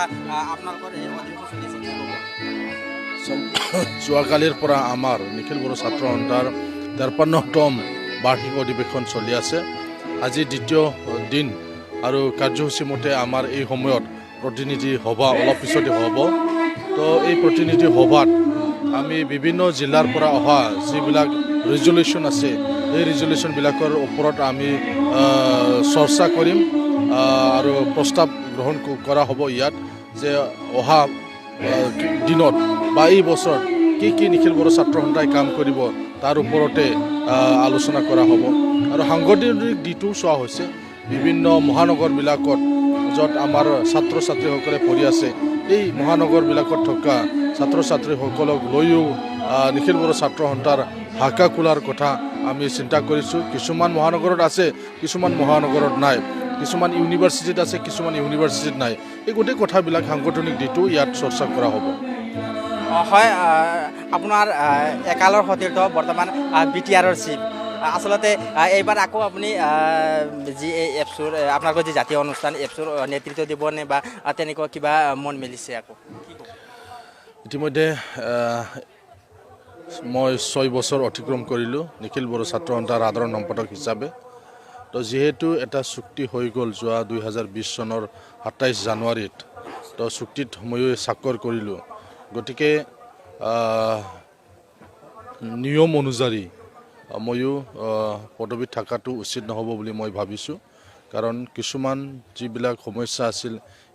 আপোনালোকৰ এই অধিৱেশন চলি আছে কি ক'ব? যোৱাকালিৰ পৰা আমাৰ নিখিল বড়ো ছাত্ৰ সন্থাৰ 53তম বাৰ্ষিক অধিৱেশন চলি আছে। আজি দ্বিতীয় দিন আৰু কাৰ্যসূচী মতে আমাৰ এই সময়ত প্ৰতিনিধি সভা অলপ পিছতে হ'ব। তো এই প্ৰতিনিধি সভাত আমি বিভিন্ন জিলাৰ পৰা অহা যিবিলাক ৰিজলিউশ্যন আছে এই ৰিজলিউশ্যনবিলাকৰ ওপৰত আমি চৰ্চা কৰিম আৰু প্ৰস্তাৱ গ্ৰহণ কৰা হ'ব ইয়াত যে অহা দিনত বা এই বছৰত কি নিখিল বড়ো ছাত্ৰ সন্থাই কাম কৰিব তাৰ ওপৰতে আলোচনা কৰা হ'ব। আৰু সাংগঠনিক দিশটোও চোৱা হৈছে বিভিন্ন মহানগৰবিলাকত য'ত আমাৰ ছাত্ৰ ছাত্ৰীসকলে পঢ়ি আছে এই মহানগৰবিলাকত থকা ছাত্ৰ ছাত্ৰীসকলক লৈও নিখিল বড়ো ছাত্ৰ সন্থাৰ শাখা খোলাৰ কথা আমি চিন্তা কৰিছোঁ। কিছুমান মহানগৰত আছে, কিছুমান মহানগৰত নাই, কিছুমান ইউনিভাৰ্চিটিত আছে, কিছুমান ইউনিভাৰ্চিটিত নাই। এই গোটেই কথাবিলাক সাংগঠনিক দিশটো ইয়াত চৰ্চা কৰা হ'ব। হয়, আপোনাৰ একালৰ সতীৰ্থ বৰ্তমান BTR-ৰ চিফ। আচলতে এইবাৰ আকৌ আপুনি যি এই এপছৰ আপোনালোকৰ যি জাতীয় অনুষ্ঠান এপছৰ নেতৃত্ব দিবনে বা তেনেকুৱা কিবা মন মেলিছে আকৌ? ইতিমধ্যে মই 6 বছৰ অতিক্ৰম কৰিলোঁ নিখিল বড়ো ছাত্ৰ সন্থাৰ সাধাৰণ সম্পাদক হিচাপে। তো যিহেতু এটা চুক্তি হৈ গ'ল যোৱা 2020 চনৰ 27 জানুৱাৰীত, তো চুক্তিত ময়ো স্বাক্ষৰ কৰিলোঁ। গতিকে নিয়ম অনুযায়ী ময়ো পদবীত থকাটো উচিত নহ'ব বুলি মই ভাবিছোঁ। কাৰণ কিছুমান যিবিলাক সমস্যা আছিল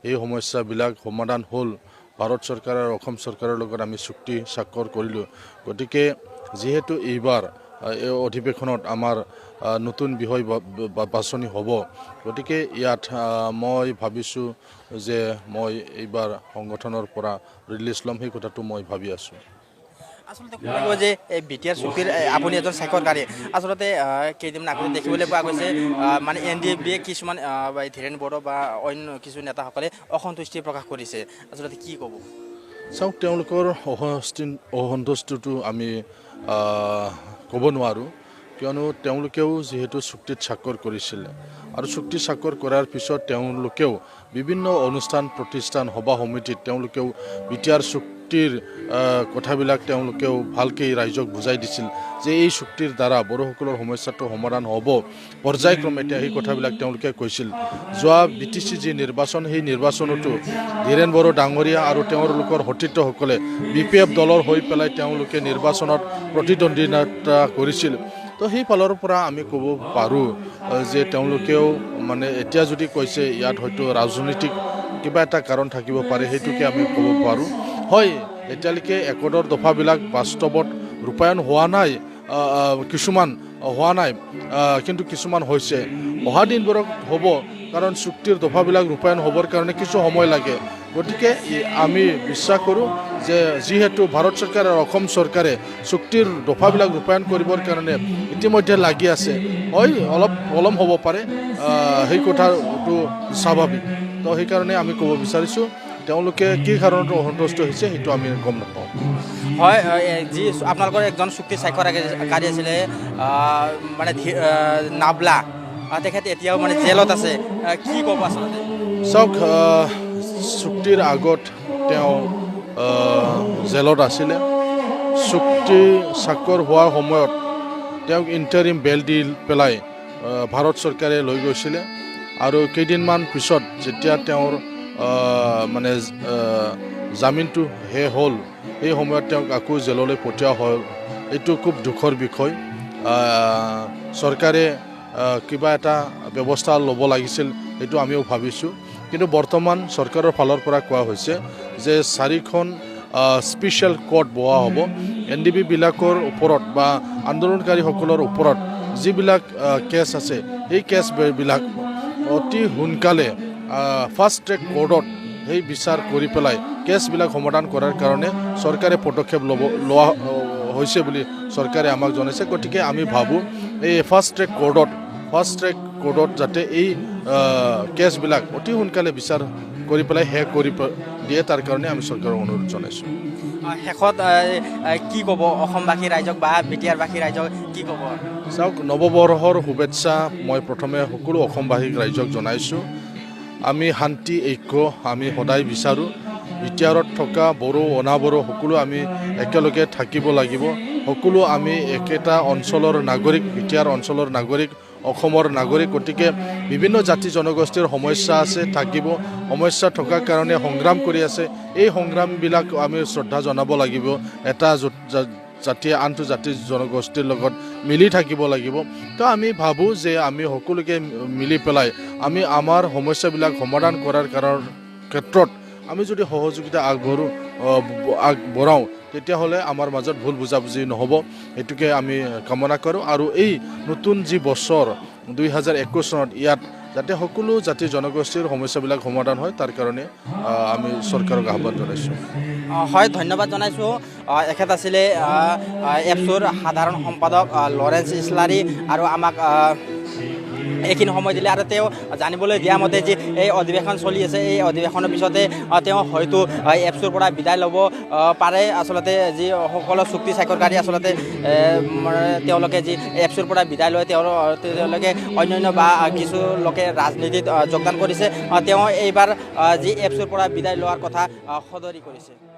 এই সমস্যাবিলাক সমাধান হ'ল। ভাৰত চৰকাৰ আৰু অসম চৰকাৰৰ লগত আমি চুক্তি স্বাক্ষৰ কৰিলোঁ। গতিকে যিহেতু এইবাৰ এই অধিৱেশনত আমাৰ নতুন বিষয় বাছনি হ'ব, গতিকে ইয়াত মই ভাবিছোঁ যে মই এইবাৰ সংগঠনৰ পৰা ৰিলিজ ল'ম, সেই কথাটো মই ভাবি আছোঁ। আচলতে ক'ব যে এই BTR চুক্তিৰ আপুনি এজন স্বাক্ষৰকাৰী। আচলতে কেইদিনমান আগতে দেখিবলৈ পোৱা গৈছে মানে NDFB কিছুমান ধীৰেণ বড়ো বা অন্য কিছু নেতাসকলে অসন্তুষ্টি প্ৰকাশ কৰিছে। আচলতে কি ক'ব? চাওক, তেওঁলোকৰ অসন্তুষ্টিটো আমি ক'ব নোৱাৰোঁ, কিয়নো তেওঁলোকেও যিহেতু চুক্তিত স্বাক্ষৰ কৰিছিলে আৰু চুক্তি স্বাক্ষৰ কৰাৰ পিছত তেওঁলোকেও বিভিন্ন অনুষ্ঠান প্ৰতিষ্ঠান সভা সমিতিত তেওঁলোকেও BTR চুক্তিৰ কথাবিলাক তেওঁলোকেও ভালকৈ ৰাইজক বুজাই দিছিল যে এই চুক্তিৰ দ্বাৰা বড়োসকলৰ সমস্যাটো সমাধান হ'ব পৰ্যায়ক্ৰমে। এতিয়া সেই কথাবিলাক তেওঁলোকে কৈছিল। যোৱা BTC যি নিৰ্বাচন, সেই নিৰ্বাচনতো ধীৰেণ বড়ো ডাঙৰীয়া আৰু তেওঁলোকৰ সতীৰ্থসকলে BPF দলৰ হৈ পেলাই তেওঁলোকে নিৰ্বাচনত প্ৰতিদ্বন্দ্বিতা কৰিছিল। তো সেই ফালৰ পৰা আমি ক'ব পাৰোঁ যে তেওঁলোকেও মানে এতিয়া যদি কৈছে ইয়াত হয়তো ৰাজনৈতিক কিবা এটা কাৰণ থাকিব পাৰে, সেইটোকে আমি ক'ব পাৰোঁ। হয়, এতিয়ালৈকে একোডৰ দফাবিলাক বাস্তৱত ৰূপায়ণ হোৱা নাই, কিছুমান হোৱা নাই, কিন্তু কিছুমান হৈছে। অহা দিনবোৰত হ'ব, কাৰণ চুক্তিৰ দফাবিলাক ৰূপায়ণ হ'বৰ কাৰণে কিছু সময় লাগে। গতিকে আমি বিশ্বাস কৰোঁ যে যিহেতু ভাৰত চৰকাৰ আৰু অসম চৰকাৰে চুক্তিৰ দফাবিলাক ৰূপায়ণ কৰিবৰ কাৰণে ইতিমধ্যে লাগি আছে, হয় অলপ পলম হ'ব পাৰে, সেই কথাটো স্বাভাৱিক। তো সেইকাৰণে আমি ক'ব বিচাৰিছোঁ তেওঁলোকে কি কাৰণত অসন্তুষ্ট হৈছে সেইটো আমি গম নাপাওঁ। হয়, যি আপোনালোকৰ একজন চুক্তি স্বাক্ষৰকাৰী আছিলে মানে নাবলা, তেখেত এতিয়াও মানে জেলত আছে, কি ক'ব আচলতে? চাওক, চুক্তিৰ আগত তেওঁ জেলত আছিলে। চুক্তি স্বাক্ষৰ হোৱাৰ সময়ত তেওঁক ইণ্টাৰিম বেল দি পেলাই ভাৰত চৰকাৰে লৈ গৈছিলে আৰু কেইদিনমান পিছত যেতিয়া তেওঁৰ মানে জামিনটো শেষ হ'ল, সেই সময়ত তেওঁক আকৌ জেললৈ পঠিওৱা হ'ল। এইটো খুব দুখৰ বিষয়। চৰকাৰে কিবা এটা ব্যৱস্থা ল'ব লাগিছিল, সেইটো আমিও ভাবিছোঁ। কিন্তু বৰ্তমান চৰকাৰৰ ফালৰ পৰা কোৱা হৈছে যে 4খন স্পেচিয়েল কোৰ্ট বহোৱা হ'ব NDB-বিলাকৰ ওপৰত বা আন্দোলনকাৰীসকলৰ ওপৰত যিবিলাক কেছ আছে, সেই কেছবিলাক অতি সোনকালে ফাষ্ট ট্ৰেক কোৰ্টত সেই বিচাৰ কৰি পেলাই কেছবিলাক সমাধান কৰাৰ কাৰণে চৰকাৰে পদক্ষেপ লোৱা হৈছে বুলি চৰকাৰে আমাক জনাইছে। গতিকে আমি ভাবোঁ এই ফাষ্ট ট্ৰেক কোৰ্টত যাতে এই কেছবিলাক অতি সোনকালে বিচাৰ কৰি পেলাই শেষ কৰি দিয়ে, তাৰ কাৰণে আমি চৰকাৰক অনুৰোধ জনাইছোঁ। শেষত কি ক'ব অসমবাসী ৰাইজক বা BTR-বাসী ৰাইজক কি ক'ব? চাওক, নৱবৰ্ষৰ শুভেচ্ছা মই প্ৰথমে সকলো অসমবাসী ৰাইজক জনাইছোঁ। আমি শান্তি ঐক্য আমি সদায় বিচাৰোঁ বিটিআৰত থকা বড়ো অনাবড়ো সকলো আমি একেলগে থাকিব লাগিব সকলো আমি একেটা অঞ্চলৰ নাগৰিক বিটিআৰ অঞ্চলৰ নাগৰিক অসমৰ নাগৰিক গতিকে বিভিন্ন জাতি জনগোষ্ঠীৰ সমস্যা আছে থাকিব সমস্যা থকাৰ কাৰণে সংগ্ৰাম কৰি আছে এই সংগ্ৰামবিলাক আমি শ্ৰদ্ধা জনাব লাগিব এটা জাতীয় আন্তৰ্জাতিক জনগোষ্ঠীৰ লগত মিলি থাকিব লাগিব তো আমি ভাবোঁ যে আমি সকলোকে মিলি পেলাই আমি আমাৰ সমস্যাবিলাক সমাধান কৰাৰ ক্ষেত্ৰত আমি যদি সহযোগিতা আগবঢ়াওঁ তেতিয়াহ'লে আমাৰ মাজত ভুল বুজাবুজি নহ'ব এইটোকে আমি কামনা কৰোঁ আৰু এই নতুন যি বছৰ 2021 চনত ইয়াত যাতে সকলো জাতি জনগোষ্ঠীৰ সমস্যাবিলাক সমাধান হয় তাৰ কাৰণে আমি চৰকাৰক আহ্বান জনাইছোঁ হয় ধন্যবাদ জনাইছোঁ এখেত আছিলে এপছুৰ সাধাৰণ সম্পাদক লৰেন্স ইছলাৰী আৰু আমাক এইখিনি সময় দিলে আৰু তেওঁ জানিবলৈ দিয়া মতে যে এই অধিৱেশন চলি আছে এই অধিৱেশনৰ পিছতে তেওঁ হয়তো এপছুৰ পৰা বিদায় ল'ব পাৰে আচলতে যি সকলো চুক্তি স্বাক্ষৰকাৰী আচলতে তেওঁলোকে যি এপছুৰ পৰা বিদায় লয় তেওঁলোকে অন্যান্য বা কিছু লোকে ৰাজনীতিত যোগদান কৰিছে তেওঁ এইবাৰ যি এপছুৰ পৰা বিদায় লোৱাৰ কথা সদৰি কৰিছে